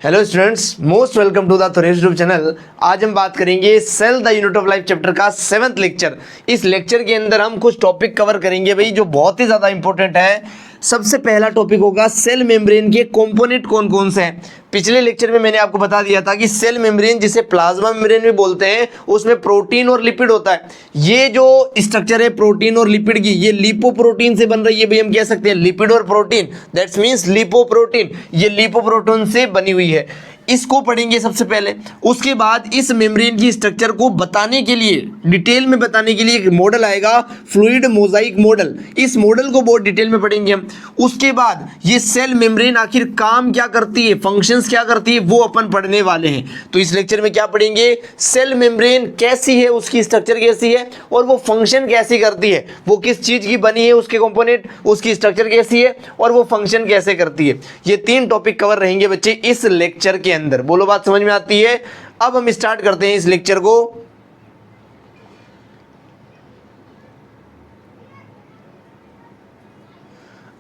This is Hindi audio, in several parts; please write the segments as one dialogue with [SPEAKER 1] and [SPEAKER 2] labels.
[SPEAKER 1] Hello students, most welcome to the Thoresh YouTube channel. आज हम बात करेंगे cell the unit of life chapter का 7th लेक्चर। इस लेक्चर के अंदर हम कुछ टॉपिक कवर करेंगे भाई, जो बहुत ही ज़्यादा इंपॉर्टेंट है। सबसे पहला टॉपिक होगा सेल मेम्ब्रेन के कंपोनेंट कौन कौन से हैं। पिछले लेक्चर में मैंने आपको बता दिया था कि सेल मेम्ब्रेन, जिसे प्लाज्मा मेम्ब्रेन भी बोलते हैं, उसमें प्रोटीन और लिपिड होता है। ये जो स्ट्रक्चर है प्रोटीन और लिपिड की, ये लिपोप्रोटीन से बन रही है भाई। हम कह सकते हैं लिपिड और प्रोटीन, दैट्स मीन्स लिपोप्रोटीन। ये लिपोप्रोटीन से बनी हुई है। इसको पढ़ेंगे सबसे पहले। उसके बाद इस मेम्ब्रेन की स्ट्रक्चर को बताने के लिए, डिटेल में बताने के लिए एक मॉडल आएगा, फ्लूइड मोजाइक मॉडल। इस मॉडल को बहुत डिटेल में पढ़ेंगे हम। उसके बाद ये सेल मेम्ब्रेन आखिर काम क्या करती है, फंक्शंस क्या करती है, वो अपन पढ़ने वाले हैं। तो इस लेक्चर में क्या पढ़ेंगे, सेल मेम्ब्रेन कैसी है, उसकी स्ट्रक्चर कैसी है और वो फंक्शन कैसी करती है, वो किस चीज की बनी है, उसके कंपोनेंट, उसकी स्ट्रक्चर कैसी है और वो फंक्शन कैसे करती है। ये 3 टॉपिक कवर रहेंगे बच्चे इस लेक्चर के अंदर। बोलो, बात समझ में आती है। अब हम स्टार्ट करते हैं इस लेक्चर को।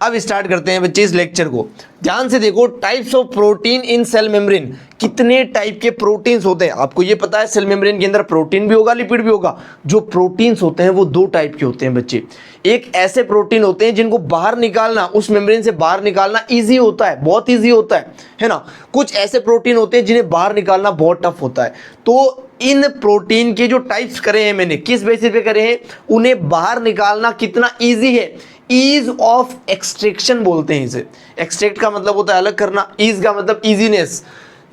[SPEAKER 1] अब स्टार्ट करते हैं बच्चे इस लेक्चर को। ध्यान से देखो, types of protein in cell membrane. कितने टाइप के प्रोटीन्स होते हैं आपको ये पता है। सेल मेम्ब्रेन के अंदर प्रोटीन भी होगा, लिपिड भी होगा। जो प्रोटीन्स होते हैं वो 2 टाइप के होते हैं बच्चे। एक ऐसे प्रोटीन होते हैं जिनको बाहर निकालना, उस मेम्ब्रेन से बाहर निकालना ईजी होता है, बहुत ईजी होता है ना। कुछ ऐसे प्रोटीन होते हैं जिन्हें बाहर निकालना बहुत टफ होता है। तो इन प्रोटीन के जो टाइप्स करे हैं मैंने, किस बेसिस पे करे हैं, उन्हें बाहर निकालना कितना ईजी है, ईज ऑफ एक्सट्रैक्शन बोलते हैं इसे। एक्सट्रैक्ट का मतलब होता है अलग करना, ईज का मतलब इजीनेस।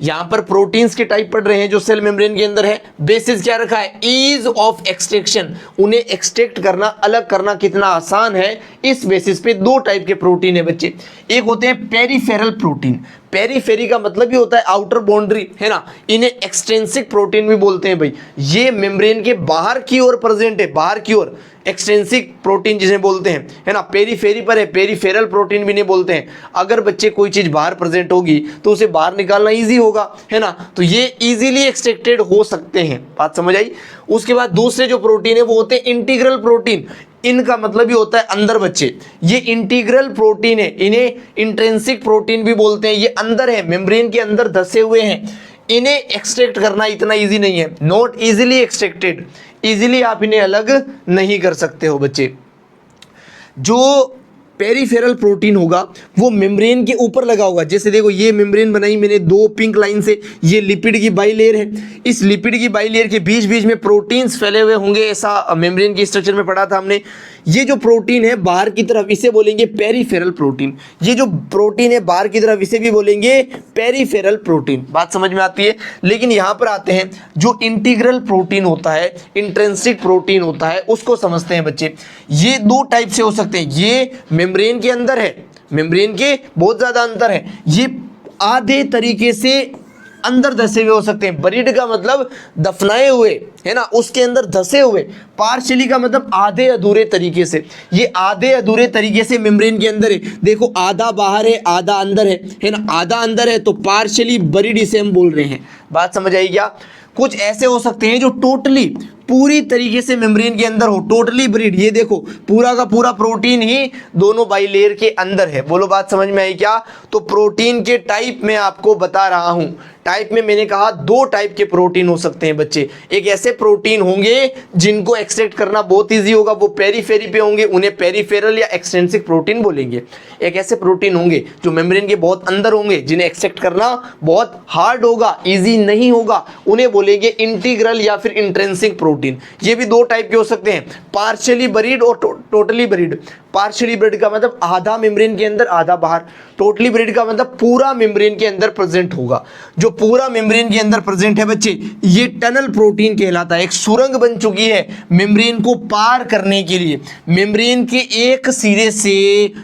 [SPEAKER 1] यहां पर प्रोटीन्स के टाइप पढ़ रहे हैं जो सेल मेम्ब्रेन के अंदर है। बेसिस क्या रखा है, ईज ऑफ एक्सट्रैक्शन। उन्हें एक्सट्रैक्ट करना, अलग करना कितना आसान है, इस बेसिस पे 2 टाइप के प्रोटीन है बच्चे। एक होते हैं पेरिफेरल प्रोटीन। पेरीफेरी का मतलब ही होता है आउटर बाउंड्री, है ना। इन्हें एक्सट्रिंसिक प्रोटीन भी बोलते हैं भाई। ये मेम्ब्रेन के बाहर की ओर प्रेजेंट है, बाहर की ओर एक्सट्रिंसिक प्रोटीन जिसे बोलते हैं, है ना। पेरीफेरी पर है, पेरीफेरल प्रोटीन भी नहीं बोलते हैं। अगर बच्चे कोई चीज बाहर प्रेजेंट होगी तो उसे बाहर निकालना इजी होगा, है ना। तो ये इजीली एक्सट्रैक्टेड हो सकते हैं, बात समझ आई। उसके बाद दूसरे जो प्रोटीन है वो होते हैं इंटीग्रल प्रोटीन। इनका मतलब ही होता है अंदर बच्चे। ये इंटीग्रल प्रोटीन है, इन्हें इंट्रिंसिक प्रोटीन भी बोलते हैं। ये अंदर है, मेम्ब्रेन के अंदर धसे हुए हैं। इन्हें एक्सट्रैक्ट करना इतना इजी नहीं है, नॉट इजीली एक्सट्रैक्टेड। इजीली आप इन्हें अलग नहीं कर सकते हो बच्चे। जो पेरीफेरल प्रोटीन होगा वो मेम्ब्रेन के ऊपर लगा होगा। जैसे देखो, ये मेम्ब्रेन बनाई मैंने 2 पिंक लाइन से। ये लिपिड की बाइलेयर है। इस लिपिड की बाइलेयर के बीच बीच में प्रोटीन्स फैले हुए होंगे, ऐसा मेम्ब्रेन की स्ट्रक्चर में पढ़ा था हमने। ये जो प्रोटीन है बाहर की तरफ, इसे बोलेंगे पेरीफेरल प्रोटीन। ये जो प्रोटीन है बाहर की तरफ, इसे भी बोलेंगे पेरीफेरल प्रोटीन। बात समझ में आती है। लेकिन यहां पर आते हैं, जो इंटीग्रल प्रोटीन होता है, इंट्रिंसिक प्रोटीन होता है, उसको समझते हैं बच्चे। ये 2 टाइप से हो सकते हैं। ये मेम्ब्रेन के अंदर है, मेम्ब्रेन के बहुत ज्यादा अंदर है। ये आधे तरीके से अंदर धसे हुए हो सकते हैं। बरीड का मतलब दफनाए हुए, है ना, उसके अंदर धसे हुए। पार्शियली का मतलब आधे अधूरे तरीके से। ये आधे अधूरे तरीके से मेम्ब्रेन के अंदर है। देखो, आधा बाहर है, आधा अंदर है ना। आधा अंदर है तो पार्शियली बरीड इसे हम बोल रहे हैं। बात समझ आई क्या। कुछ ऐसे हो सकते हैं जो टोटली, पूरी तरीके से मेम्ब्रेन के अंदर हो, टोटली ब्रीड। ये देखो, पूरा का पूरा प्रोटीन ही दोनों बाइलेयर के अंदर है। बोलो, बात समझ में आई क्या। तो प्रोटीन के टाइप में आपको बता रहा हूं। टाइप में मैंने कहा 2 टाइप के प्रोटीन हो सकते हैं बच्चे। एक ऐसे प्रोटीन होंगे जिनको एक्सट्रैक्ट करना बहुत इजी होगा, वो पेरीफेरी पे होंगे, उन्हें पेरीफेरल या एक्सट्रिंसिक प्रोटीन बोलेंगे। एक ऐसे प्रोटीन होंगे जो मेम्ब्रेन के बहुत अंदर होंगे, जिन्हें एक्सट्रैक्ट करना बहुत हार्ड होगा, इजी नहीं होगा, उन्हें बोलेंगे इंटीग्रल या फिर इंट्रिंसिक प्रोटीन। ये भी 2 टाइप के हो सकते हैं, पार्शियली बरीड और टोटली बरीड। पार्शियली बरीड का मतलब आधा मेम्ब्रेन के अंदर, आधा बाहर। टोटली बरीड का मतलब पूरा मेम्ब्रेन के अंदर प्रेजेंट होगा। जो पूरा मेम्ब्रेन के अंदर प्रेजेंट है बच्चे, ये टनल प्रोटीन कहलाता है। एक सुरंग बन चुकी है मेम्ब्रेन को पार करने के लिए। मेम्ब्रेन के एक सिरे से,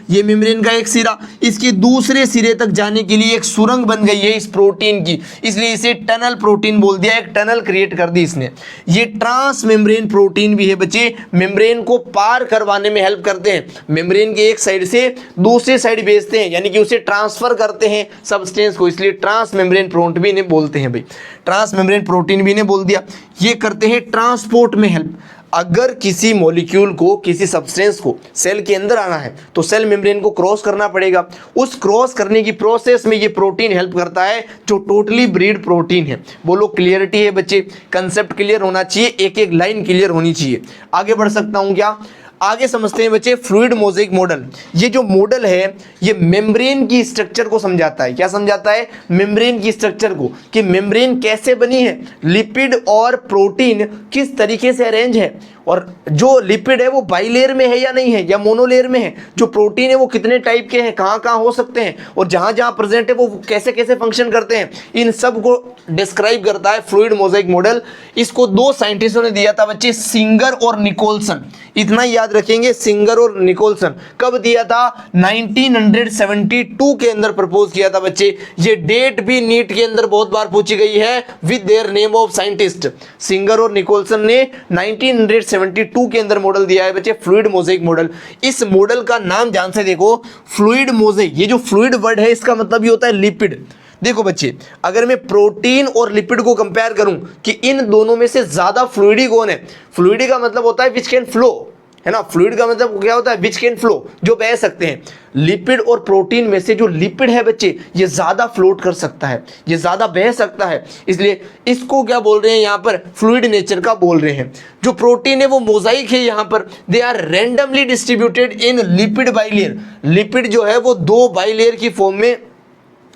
[SPEAKER 1] ये मेम्ब्रेन का एक सिरा, इसके दूसरे सिरे तक जाने के लिए एक सुरंग बन गई है इस प्रोटीन की, इसलिए इसे टनल प्रोटीन बोल दिया। एक टनल क्रिएट कर दी इसने। ये ट्रांस मेम्ब्रेन प्रोटीन भी है बच्चे, मेम्ब्रेन को पार करवाने में हेल्प करते हैं। मेम्ब्रेन के एक साइड से दूसरी साइड भेजते हैं, यानी कि उसे ट्रांसफर करते हैं सब्सटेंस को, इसलिए ट्रांस मेम्ब्रेन प्रोटीन भी इन्हें बोलते हैं भाई। ट्रांस मेम्ब्रेन प्रोटीन भी इन्हें बोल दिया। ये करते हैं ट्रांसपोर्ट में हेल्प। अगर किसी मॉलिक्यूल को, किसी सब्सटेंस को सेल के अंदर आना है तो सेल मेम्ब्रेन को क्रॉस करना पड़ेगा। उस क्रॉस करने की प्रोसेस में ये प्रोटीन हेल्प करता है जो टोटली ब्रीड प्रोटीन है। बोलो क्लियरिटी है बच्चे, कंसेप्ट क्लियर होना चाहिए, एक एक लाइन क्लियर होनी चाहिए। आगे बढ़ सकता हूं क्या? आगे समझते हैं बच्चे फ्लूइड मोज़ेक मॉडल। ये जो मॉडल है ये मेम्ब्रेन की स्ट्रक्चर को समझाता है। क्या समझाता है? मेम्ब्रेन की स्ट्रक्चर को, कि मेम्ब्रेन कैसे बनी है, लिपिड और प्रोटीन किस तरीके से अरेंज है, और जो लिपिड है वो बाइलेयर में है या नहीं है, या मोनोलेयर में है, जो प्रोटीन है वो कितने टाइप के हैं, कहाँ कहाँ हो सकते हैं, और जहाँ जहाँ प्रेजेंट है वो कैसे कैसे फंक्शन करते हैं, इन सब को डिस्क्राइब करता है फ्लूइड मोज़ेक मॉडल। इसको दो साइंटिस्टों ने दिया था बच्चे, सिंगर और निकोलसन। इतना ही याद रखेंगे, सिंगर और निकोलसन। कब दिया था? 1972 के अंदर प्रपोज किया था बच्चे। ये डेट भी नीट के अंदर बहुत बार पूछी गई है with their name of scientist. Singer और निकोलसन ने 1972 के अंदर मॉडल दिया है बच्चे, फ्लूइड मोज़ेक मॉडल। इस मॉडल का नाम ध्यान से देखो, फ्लूइड मोज़ेक। ये जो फ्लूइड वर्ड है इसका मतलब ये होता है लिपिड। देखो बच्चे, अगर मैं प्रोटीन और लिपिड को कंपेयर करूं कि इन दोनों में से ज्यादा फ्लूइडी कौन है, फ्लूइडी का मतलब होता है विच कैन फ्लो, है ना। फ्लूइड का मतलब क्या होता है? विच कैन फ्लो, जो बह सकते हैं। लिपिड और प्रोटीन में से जो लिपिड है बच्चे, ये ज्यादा फ्लोट कर सकता है, ये ज्यादा बह सकता है, इसलिए इसको क्या बोल रहे हैं यहाँ पर? फ्लूइड नेचर का बोल रहे हैं। जो प्रोटीन है वो मोजाइक है यहाँ पर, they are randomly distributed in lipid bilayer. Lipid जो है वो दो बाइलेयर की फॉर्म में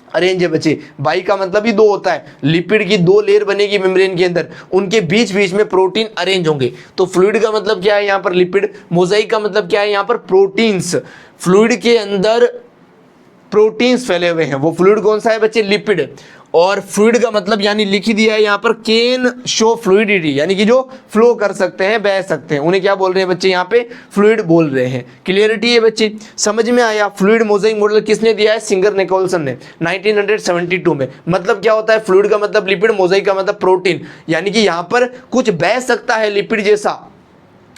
[SPEAKER 1] अरेंज है बच्चे। बाई का मतलब ही दो होता है, लिपिड की दो लेयर बनेगी मेम्ब्रेन के अंदर, उनके बीच बीच में प्रोटीन अरेंज होंगे। तो फ्लूइड का मतलब क्या है यहाँ पर? लिपिड। मोज़ेक का मतलब क्या है यहाँ पर? प्रोटीन्स। फ्लूइड के अंदर प्रोटीन्स फैले हुए हैं, वो फ्लूइड कौन सा है बच्चे? लिपिड। और फ्लूइड का मतलब यानी लिख ही दिया है यहाँ पर, कैन शो फ्लूइडिटी, यानी कि जो फ्लो कर सकते हैं, बह सकते हैं, उन्हें क्या बोल रहे हैं बच्चे? यहाँ पे फ्लूइड बोल रहे हैं। क्लियरिटी है बच्चे, समझ में आया? फ्लूइड मोज़ेक मॉडल किसने दिया है? सिंगर निकोलसन ने 1972 में। मतलब क्या होता है? फ्लूइड का मतलब लिपिड, मोज़ेक का मतलब प्रोटीन, यानी कि यहाँ पर कुछ बह सकता है लिपिड जैसा,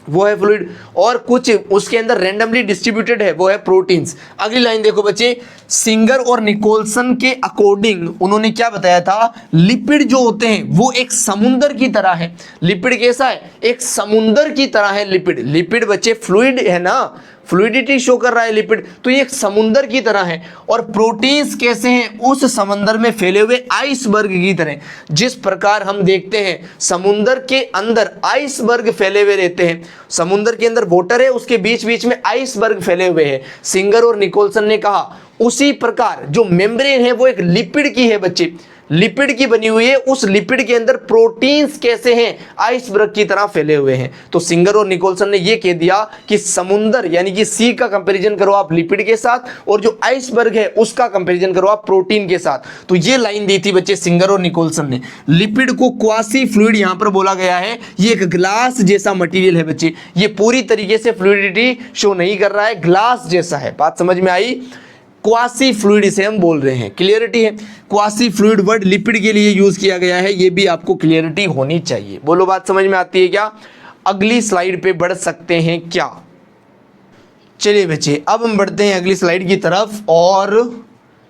[SPEAKER 1] वो है फ्लूइड, और कुछ उसके अंदर रैंडमली डिस्ट्रीब्यूटेड है, वो है प्रोटीन्स। अगली लाइन देखो बच्चे, सिंगर और निकोलसन के अकॉर्डिंग उन्होंने क्या बताया था? लिपिड जो होते हैं वो एक समुंदर की तरह है। लिपिड कैसा है? एक समुंदर की तरह है लिपिड। लिपिड बच्चे फ्लूइड है ना, फ्लूइडिटी शो कर रहा है लिपिड, तो ये एक समुंदर की तरह है। और प्रोटीन्स कैसे हैं? उस समंदर में फैले हुए आइसबर्ग की तरह। जिस प्रकार हम देखते हैं समुंदर के अंदर आइसबर्ग फैले हुए रहते हैं, समुंदर के अंदर वाटर है, उसके बीच बीच में आइसबर्ग फैले हुए हैं। सिंगर और निकोलसन ने कहा उसी प्रकार जो मेम्ब्रेन है वो एक लिपिड की है बच्चे, लिपिड की बनी हुई है। उस लिपिड के अंदर प्रोटीन्स कैसे हैं? आइसबर्ग की तरह फैले हुए हैं। तो सिंगर और निकोलसन ने यह कह दिया कि समुंदर यानी कि सी का कंपैरिजन करो आप लिपिड के साथ, और जो आइसबर्ग है उसका कंपैरिजन करो आप प्रोटीन के साथ। तो ये लाइन दी थी बच्चे सिंगर और निकोलसन ने। लिपिड को क्वासी फ्लूइड यहां पर बोला गया है। ये एक ग्लास जैसा मटेरियल है बच्चे, ये पूरी तरीके से फ्लूइडिटी शो नहीं कर रहा है, ग्लास जैसा है। बात समझ में आई? क्वासी फ्लूइड इसे हम बोल रहे हैं। क्लियरिटी है? क्वासी फ्लूइड वर्ड लिपिड के लिए यूज किया गया है, ये भी आपको क्लियरिटी होनी चाहिए। बोलो बात समझ में आती है क्या? अगली स्लाइड पे बढ़ सकते हैं क्या? चलिए बच्चे, अब हम बढ़ते हैं अगली स्लाइड की तरफ, और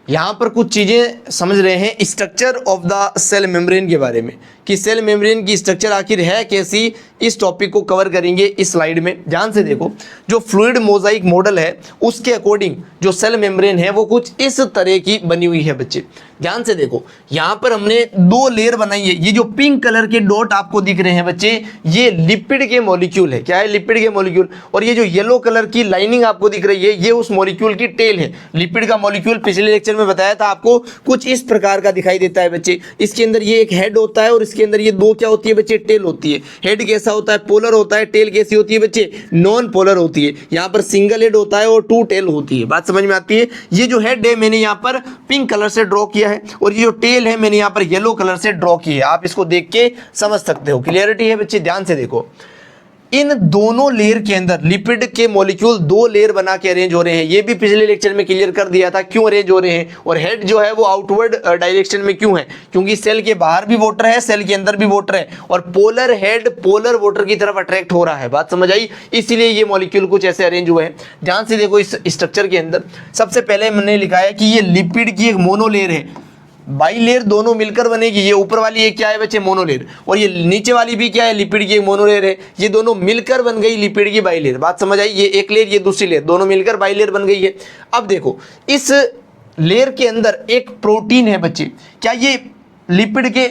[SPEAKER 1] यहाँ पर कुछ चीज़ें समझ रहे हैं structure of the cell membrane के बारे में, कि सेल मेम्ब्रेन की स्ट्रक्चर आखिर है कैसी। इस टॉपिक को कवर करेंगे इस स्लाइड में। ध्यान से देखो, जो फ्लूइड मोज़ेक मॉडल है उसके अकॉर्डिंग जो सेल मेम्ब्रेन है वो कुछ इस तरह की बनी हुई है बच्चे। ध्यान से देखो, यहाँ पर हमने दो लेयर बनाई है। ये जो पिंक कलर के डॉट आपको दिख रहे हैं बच्चे, ये लिपिड के मॉलिक्यूल है। क्या है? लिपिड के मॉलिक्यूल। और ये जो येलो कलर की लाइनिंग आपको दिख रही है, ये उस मॉलिक्यूल की टेल है। लिपिड का मॉलिक्यूल पिछले लेक्चर में बताया था आपको, कुछ इस प्रकार का दिखाई देता है बच्चे। इसके अंदर ये एक हेड होता है और इसके अंदर ये दो क्या होती है बच्चे? टेल होती है। हेड कैसा होता है? पोलर होता है। टेल कैसी होती है बच्चे? नॉन पोलर होती है। यहाँ पर सिंगल हेड होता है और टू टेल होती है। बात समझ में आती है? ये जो हेड है मैंने यहाँ पर पिंक कलर से ड्रॉ किया है, और ये जो टेल है मैंने यहाँ पर येलो कलर से ड्रॉ की है। आप इसको देख के समझ सकते हो। क्लियरिटी है बच्चे? ध्यान से देखो, इन दोनों लेयर के अंदर लिपिड के मॉलिक्यूल दो लेयर बना के अरेंज हो रहे हैं। ये भी पिछले लेक्चर में क्लियर कर दिया था क्यों अरेंज हो रहे हैं। और हेड जो है वो आउटवर्ड डायरेक्शन में क्यों है? क्योंकि सेल के बाहर भी वाटर है, सेल के अंदर भी वाटर है, और पोलर हेड पोलर वाटर की तरफ अट्रैक्ट हो रहा है। बात समझ आई? इसीलिए ये मॉलिक्यूल कुछ ऐसे अरेंज हुए हैं। ध्यान से देखो, इस स्ट्रक्चर के अंदर सबसे पहले मैंने लिखा है कि ये लिपिड की एक मोनोलेयर है। बाइलेयर दोनों मिलकर बनेगी। ये ऊपर वाली ये क्या है बच्चे, मोनोलेयर, और ये नीचे वाली भी क्या है, लिपिड की मोनोलेयर है। ये दोनों मिलकर बन गई लिपिड की बाइलेयर। बात समझ आई, ये एक लेयर ये दूसरी लेयर, दोनों मिलकर बाइलेयर बन गई है। अब देखो इस लेयर के अंदर एक प्रोटीन है बच्चे, क्या ये लिपिड के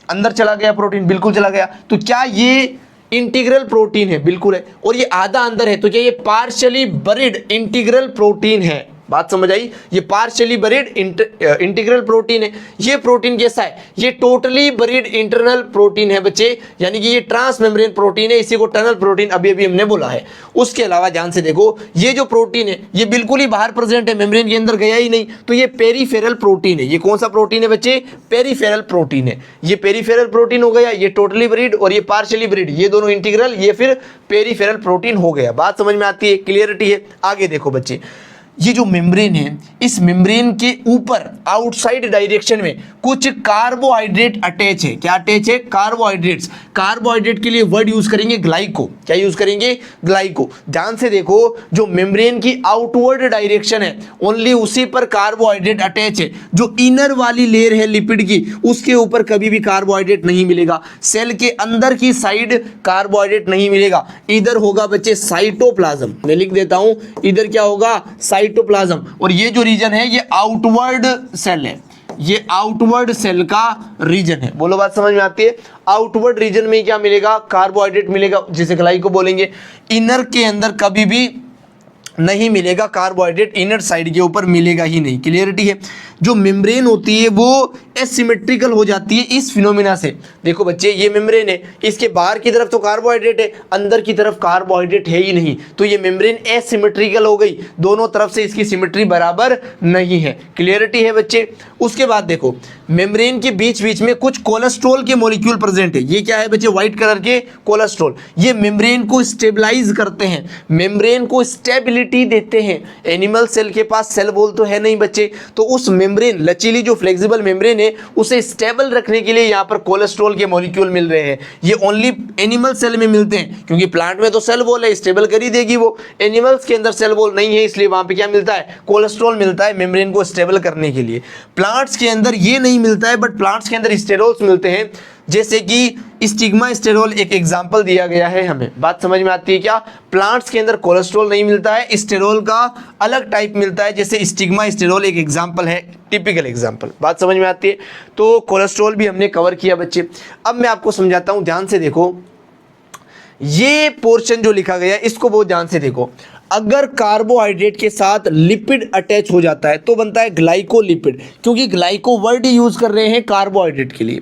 [SPEAKER 1] अंदर चला गया प्रोटीन? बिल्कुल चला गया। तो क्या ये इंटीग्रल प्रोटीन है? बिल्कुल है। और ये आधा अंदर है, तो क्या ये पार्शियली बरीड इंटीग्रल प्रोटीन है? बात समझ आई, ये पार्शियली बरीड इंटीग्रल प्रोटीन है। ये प्रोटीन कैसा है, ये टोटली बरीड इंटरनल प्रोटीन है बच्चे, यानी कि ये ट्रांस मेम्ब्रेन प्रोटीन है, इसी को टनल प्रोटीन अभी अभी हमने बोला है। उसके अलावा ध्यान से देखो, ये जो प्रोटीन है ये बिल्कुल ही बाहर प्रेजेंट है, मेम्ब्रेन के अंदर गया ही नहीं, तो ये पेरीफेरल प्रोटीन है। ये कौन सा प्रोटीन है बच्चे, पेरीफेरल प्रोटीन है। ये पेरीफेरल प्रोटीन हो गया, ये टोटली बरीड और ये पार्शियली बरीड, ये दोनों इंटीग्रल, ये फिर पेरीफेरल प्रोटीन हो गया। बात समझ में आती है, क्लियरिटी है। आगे देखो बच्चे, ये जो मेम्ब्रेन है, इस मेम्ब्रेन के ऊपर आउटसाइड डायरेक्शन में कुछ कार्बोहाइड्रेट अटैच है। क्या अटैच है, कार्बोहाइड्रेट्स। कार्बोहाइड्रेट के लिए वर्ड यूज करेंगे ग्लाइको। क्या यूज करेंगे, ग्लाइको। ध्यान से देखो, जो मेम्ब्रेन की आउटवर्ड डायरेक्शन है ओनली उसी पर कार्बोहाइड्रेट अटैच है। जो इनर वाली लेयर है लिपिड की, उसके ऊपर कभी भी कार्बोहाइड्रेट नहीं मिलेगा। सेल के अंदर की साइड कार्बोहाइड्रेट नहीं मिलेगा। इधर होगा बच्चे साइटोप्लाज्म, मैं लिख देता हूं, इधर क्या होगा, साइटोप्लाज्म। और ये जो रीजन है ये आउटवर्ड सेल है, ये आउटवर्ड सेल का रीजन है। बोलो बात समझ में आती है। आउटवर्ड रीजन में क्या मिलेगा, कार्बोहाइड्रेट मिलेगा, जिसे ग्लाइको बोलेंगे। इनर के अंदर कभी भी नहीं मिलेगा कार्बोहाइड्रेट, इनर साइड के ऊपर मिलेगा ही नहीं। क्लियरिटी है। जो मेम्ब्रेन होती है वो एसिमेट्रिकल हो जाती है इस फिनोमिना से। देखो बच्चे, ये मेम्ब्रेन है, इसके बाहर की तरफ तो कार्बोहाइड्रेट है, अंदर की तरफ कार्बोहाइड्रेट है ही नहीं, तो ये मेम्ब्रेन एसिमेट्रिकल हो गई, दोनों तरफ से इसकी सिमेट्री बराबर नहीं है। क्लियरिटी है बच्चे। उसके बाद देखो, मेम्ब्रेन के बीच बीच में कुछ कोलेस्ट्रॉल के मॉलिक्यूल प्रेजेंट है। ये क्या है बच्चे, व्हाइट कलर के कोलेस्ट्रॉल। ये मेम्ब्रेन को स्टेबलाइज करते हैं, मेम्ब्रेन को स्टेबिलिटी देते हैं। एनिमल सेल के पास सेल वॉल तो है नहीं बच्चे, तो उस मेम्ब्रेन, लचीली जो फ्लेक्सिबल मेम्ब्रेन है, उसे स्टेबल रखने के लिए यहाँ पर कोलेस्ट्रॉल के मॉलिक्यूल मिल रहे हैं। ये ओनली एनिमल सेल में मिलते हैं, क्योंकि प्लांट में तो सेल वॉल है, स्टेबल कर ही देगी वो। एनिमल्स के अंदर सेल वॉल नहीं है, इसलिए वहां पे क्या मिलता है, कोलेस्ट्रॉल मिलता है मेम्ब्रेन को स्टेबल करने के लिए। प्लांट्स के अंदर ये नहीं मिलता है, बट प्लांट्स के अंदर स्टेरोल्स मिलते हैं, जैसे कि स्टिग्मा स्टेरोल एक एग्जाम्पल दिया गया है हमें। बात समझ में आती है क्या, प्लांट्स के अंदर कोलेस्ट्रॉल नहीं मिलता है, स्टेरोल का अलग टाइप मिलता है, जैसे स्टिग्मा स्टेरोल एक एग्जाम्पल है, टिपिकल एग्जाम्पल। बात समझ में आती है। तो कोलेस्ट्रॉल भी हमने कवर किया बच्चे। अब मैं आपको समझाता हूं, ध्यान से देखो, ये पोर्शन जो लिखा गया है इसको बहुत ध्यान से देखो। अगर कार्बोहाइड्रेट के साथ लिपिड अटैच हो जाता है तो बनता है ग्लाइकोलिपिड, क्योंकि ग्लाइको वर्ड यूज कर रहे हैं कार्बोहाइड्रेट के लिए।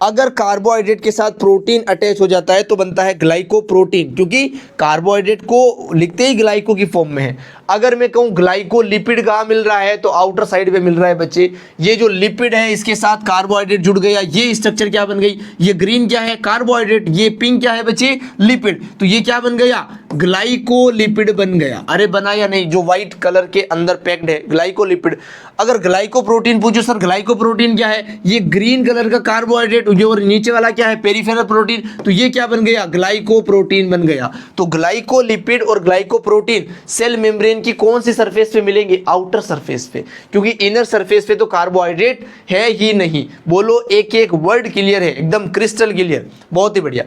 [SPEAKER 1] अगर कार्बोहाइड्रेट के साथ प्रोटीन अटैच हो जाता है तो बनता है ग्लाइकोप्रोटीन, क्योंकि कार्बोहाइड्रेट को लिखते ही ग्लाइको की फॉर्म में है। अगर मैं कहूँ ग्लाइकोलिपिड कहाँ मिल रहा है, तो आउटर साइड पे मिल रहा है बच्चे। ये जो लिपिड है इसके साथ कार्बोहाइड्रेट जुड़ गया, ये स्ट्रक्चर क्या बन गई, ये ग्रीन क्या है, कार्बोहाइड्रेट, ये पिंक क्या है बच्चे, लिपिड। तो ये क्या बन गया, ग्लाइकोलिपिड बन गया। अरे बना या नहीं, जो व्हाइट कलर के अंदर पैक्ड है, ग्लाइकोलिपिड। अगर ग्लाइकोप्रोटीन पूछो सर ग्लाइकोप्रोटीन क्या है, ये ग्रीन कलर का कार्बोहाइड्रेट, और नीचे वाला क्या है, पेरिफेरल प्रोटीन, तो ये क्या बन गया, ग्लाइकोप्रोटीन बन गया। तो ग्लाइकोलिपिड और ग्लाइकोप्रोटीन सेल मेम्ब्रेन की कौन सी सरफेस पे मिलेंगे, आउटर सरफेस पे, क्योंकि इनर सरफेस पे तो कार्बोहाइड्रेट है ही नहीं। बोलो, एक एक वर्ड क्लियर है, एकदम क्रिस्टल क्लियर, बहुत ही बढ़िया।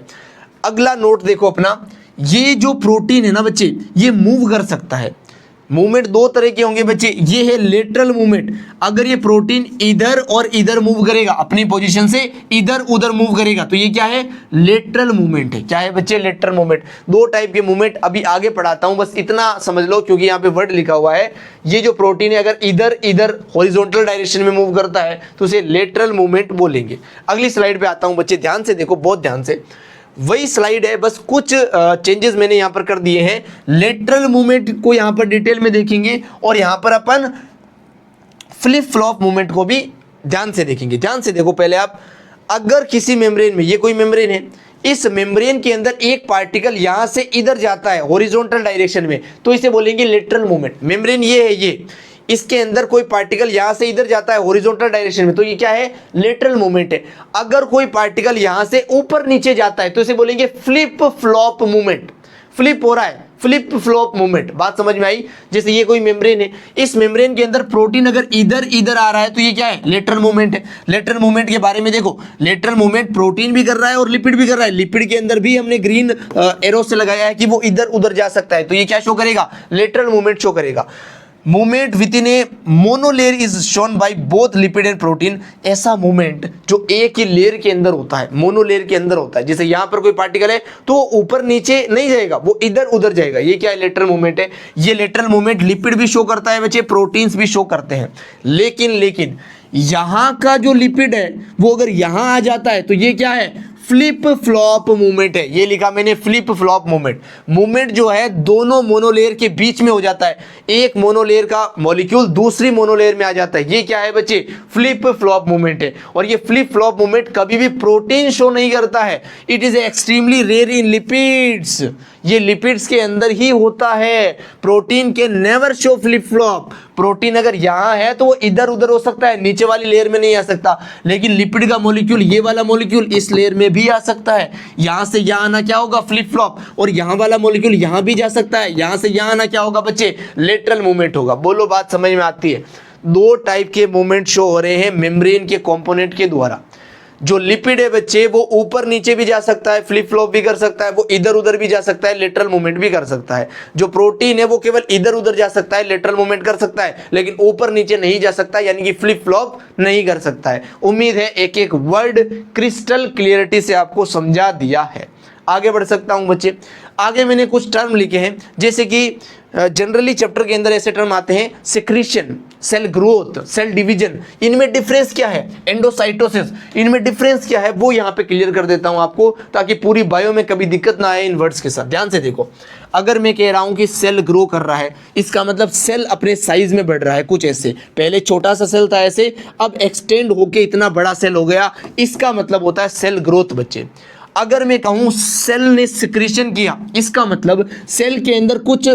[SPEAKER 1] अगला नोट देखो अपना, ये जो प्रोटीन है ना बच्चे, ये मूव कर सकता है। मूवमेंट दो तरह के होंगे बच्चे, ये है लेटरल मूवमेंट। अगर ये प्रोटीन इधर और इधर मूव करेगा, अपनी पोजीशन से इधर उधर मूव करेगा, तो ये क्या है, लेटरल मूवमेंट है। क्या है बच्चे, लेटरल मूवमेंट। दो टाइप के मूवमेंट अभी आगे पढ़ाता हूं, बस इतना समझ लो, क्योंकि यहाँ पे वर्ड लिखा हुआ है। ये जो प्रोटीन है अगर इधर इधर हॉरिजॉन्टल डायरेक्शन में मूव करता है तो उसे लेटरल मूवमेंट बोलेंगे। अगली स्लाइड पे आता हूं बच्चे, ध्यान से देखो, बहुत ध्यान से। वही स्लाइड है, बस कुछ चेंजेस मैंने यहाँ पर कर दिए हैं। लेटरल मूवमेंट को यहाँ पर डिटेल में देखेंगे, और यहाँ पर अपन फ्लिप फ्लॉप मूवमेंट को भी ध्यान से देखेंगे। ध्यान से देखो पहले आप, अगर किसी मेम्ब्रेन में, ये कोई मेम्ब्रेन है, इस मेम्ब्रेन के अंदर एक पार्टिकल यहाँ से इधर जाता है हॉरिजॉन्टल डायरेक्शन में, तो इसे बोलेंगे लेटरल मूवमेंट। मेम्ब्रेन ये है, ये इसके अंदर कोई पार्टिकल यहां से इधर जाता है हॉरिजॉन्टल डायरेक्शन में, तो ये क्या है, लेटरल मूवमेंट है। अगर कोई पार्टिकल यहां से ऊपर नीचे जाता है तो इसे बोलेंगे फ्लिप फ्लॉप मूवमेंट। फ्लिप हो रहा है, फ्लिप फ्लॉप मूवमेंट। बात समझ में आई? जैसे ये कोई मेम्ब्रेन है, इस मेम्ब्रेन के अंदर प्रोटीन अगर इधर इधर आ रहा है तो ये क्या है? लेटरल मूवमेंट है। लेटरल मूवमेंट के बारे में देखो, लेटरल मूवमेंट प्रोटीन भी कर रहा है और लिपिड भी कर रहा है। लिपिड के अंदर भी हमने ग्रीन एरो से लगाया है कि वो इधर उधर जा सकता है, तो ये क्या शो करेगा? लेटरल मूवमेंट शो करेगा। Movement with in A monolayer is shown by both lipid and protein. ऐसा मूवमेंट जो एक ही लेयर के अंदर होता है, मोनोलेयर के अंदर होता है। जैसे यहां पर कोई पार्टिकल है तो ऊपर नीचे नहीं जाएगा, वो इधर उधर जाएगा। ये क्या है? लेटरल मूवमेंट है। ये लेटरल मूवमेंट लिपिड भी शो करता है बच्चे, प्रोटीन्स भी शो करते हैं। लेकिन यहां का जो लिपिड है वो अगर यहां आ जाता है तो ये क्या है? फ्लिप फ्लॉप मूवमेंट है। ये लिखा मैंने, फ्लिप फ्लॉप मूवमेंट। मूवमेंट जो है दोनों मोनोलेयर के बीच में हो जाता है। एक मोनोलेयर का मॉलिक्यूल दूसरी मोनोलेयर में आ जाता है। ये क्या है बच्चे? फ्लिप फ्लॉप मूवमेंट है। और ये फ्लिप फ्लॉप मूवमेंट कभी भी प्रोटीन शो नहीं करता है। It is extremely rare in lipids. ये लिपिड्स के अंदर ही होता है। प्रोटीन के never show flip flop. Protein अगर यहां है तो वो इधर उधर हो सकता है, नीचे वाली लेयर में नहीं आ सकता। लेकिन लिपिड का मॉलिक्यूल, ये वाला मॉलिक्यूल इस लेयर में भी आ सकता है। यहां से यहां आना क्या होगा? Flip flop. और यहां वाला मॉलिक्यूल यहां भी जा सकता है। यहां से यहां आना क्या होगा बच्चे? लेटरल मूवमेंट होगा। बोलो, बात समझ में आती है? दो टाइप के मूवमेंट शो हो रहे हैं मेम्ब्रेन के कंपोनेंट के द्वारा। जो लिपिड है बच्चे वो ऊपर नीचे भी जा सकता है, फ्लिप फ्लॉप भी कर सकता है, वो इधर उधर भी जा सकता है, लेटरल मूवमेंट भी कर सकता है। जो प्रोटीन है वो केवल इधर उधर जा सकता है, लेटरल मूवमेंट कर सकता है, लेकिन ऊपर नीचे नहीं जा सकता, यानी कि फ्लिप फ्लॉप नहीं कर सकता है। उम्मीद है एक एक वर्ड क्रिस्टल क्लियरिटी से आपको समझा दिया है। आगे बढ़ सकता हूं बच्चे। आगे मैंने कुछ टर्म लिखे हैं, जैसे कि जनरली चैप्टर के अंदर ऐसे टर्म आते हैं, secretion, cell growth, cell division. इनमें डिफरेंस क्या है? एंडोसाइटोसिस, इनमें डिफरेंस क्या है वो यहां पे क्लियर कर देता हूं आपको, ताकि पूरी बायो में कभी दिक्कत ना आए इन वर्ड्स के साथ। ध्यान से देखो, अगर मैं कह रहा हूं कि सेल ग्रो कर रहा है, इसका मतलब सेल अपने साइज में बढ़ रहा है। कुछ ऐसे, पहले छोटा सा सेल था ऐसे, अब एक्सटेंड होके इतना बड़ा सेल हो गया, इसका मतलब होता है सेल ग्रोथ बच्चे। अगर मैं कहूं सेल ने सिक्रीशन किया, इसका मतलब सेल के अंदर कुछ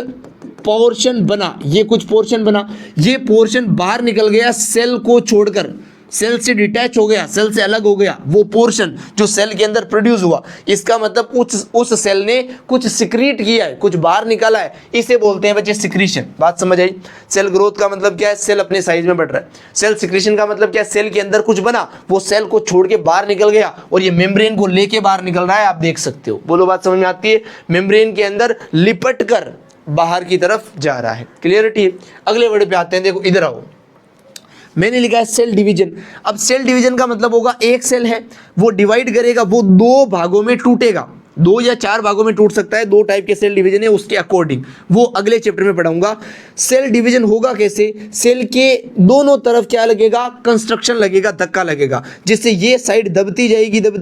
[SPEAKER 1] पोर्शन बना, ये कुछ पोर्शन बना, ये पोर्शन बाहर निकल गया सेल को छोड़कर, सेल से डिटैच हो गया, सेल से अलग हो गया, वो पोर्शन जो सेल के अंदर प्रोड्यूस हुआ। इसका मतलब उस सेल ने कुछ सिक्रीट किया है, कुछ बाहर निकाला है, इसे बोलते हैं बच्चे सिक्रीशन। बात समझ आई? सेल ग्रोथ का मतलब क्या है? सेल अपने साइज में बढ़ रहा है। सेल सिक्रीशन का मतलब क्या है? सेल के अंदर कुछ बना, वो सेल को छोड़ के बाहर निकल गया और ये मेम्ब्रेन को लेके बाहर निकल रहा है, आप देख सकते हो। बोलो, बात समझ में आती है? मेम्ब्रेन के अंदर लिपट कर बाहर की तरफ जा रहा है। क्लियरिटी? अगले वर्ड पे आते हैं, देखो इधर आओ। मैंने लिखा है सेल डिवीजन। अब सेल डिवीजन का मतलब होगा एक सेल है, वो डिवाइड करेगा, वो दो भागों में टूटेगा, 2 या 4 भागों में टूट सकता है। 2 टाइप के सेल डिवीजन है, उसके अकॉर्डिंग वो अगले चैप्टर में पढ़ाऊंगा। सेल डिवीजन होगा कैसे? सेल के दोनों तरफ क्या लगेगा? कंस्ट्रक्शन लगेगा, धक्का लगेगा, जिससे ये साइड दबती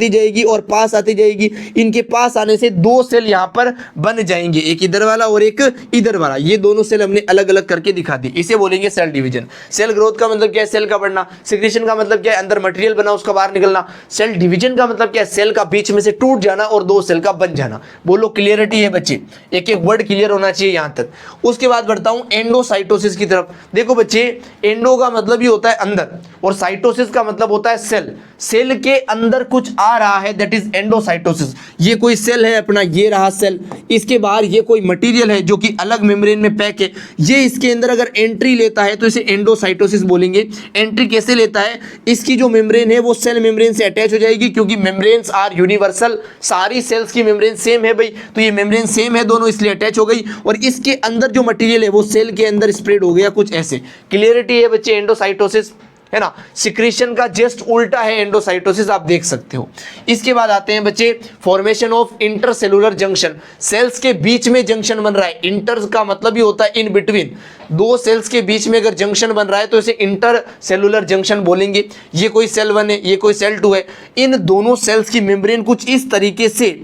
[SPEAKER 1] जाएगी और पास आती जाएगी। इनके पास आने से 2 सेल यहां पर बन जाएंगे, एक इधर वाला और एक इधर वाला। ये दोनों सेल हमने अलग अलग करके दिखा दी, इसे बोलेंगे सेल डिवीजन। सेल ग्रोथ का मतलब क्या है? सेल का बढ़ना। सिक्रीशन का मतलब क्या है? अंदर मटेरियल बना, उसका बाहर निकलना। सेल डिवीजन का मतलब क्या है? सेल का बीच में से टूट जाना और 2 सेल का बन जाना। बोलो, क्लियरिटी है बच्चे? एक एक वर्ड क्लियर होना चाहिए यहां तक। उसके बाद बढ़ता हूं एंडोसाइटोसिस की तरफ। देखो बच्चे, एंडो का मतलब ही होता है अंदर, और साइटोसिस का मतलब होता है सेल। सेल के अंदर कुछ आ रहा है, दैट इज एंडोसाइटोसिस। ये कोई सेल है अपना, ये रहा सेल, इसके बाहर ये कोई मटेरियल है जो कि अलग मेम्ब्रेन में पैक है, ये इसके अंदर अगर एंट्री लेता है तो इसे एंडोसाइटोसिस बोलेंगे। एंट्री कैसे लेता है? इसकी जो मेम्ब्रेन है वो सेल मेम्ब्रेन से अटैच हो जाएगी, क्योंकि मेम्ब्रेन्स आर यूनिवर्सल, सारी सेल्स की मेम्ब्रेन सेम है भाई, तो ये मेम्ब्रेन सेम है दोनों, इसलिए अटैच हो गई, और इसके अंदर जो मटेरियल है वो सेल के अंदर स्प्रेड हो गया, कुछ ऐसे। क्लियरिटी है बच्चे? एंडोसाइटोसिस है ना। सिक्रीशन का जस्ट उल्टा है एंडोसाइटोसिस, आप देख सकते हो। इसके बाद आते हैं बच्चे formation of intercellular junction. Cells के बीच में जंक्शन बन रहा है। इंटर का मतलब ही होता है इन बिटवीन, 2 सेल्स के बीच में अगर जंक्शन बन रहा है तो इसे इंटरसेलुलर जंक्शन बोलेंगे। ये कोई सेल 1 है, ये कोई सेल 2 है, इन दोनों सेल्स की मेम्ब्रेन कुछ इस तरीके से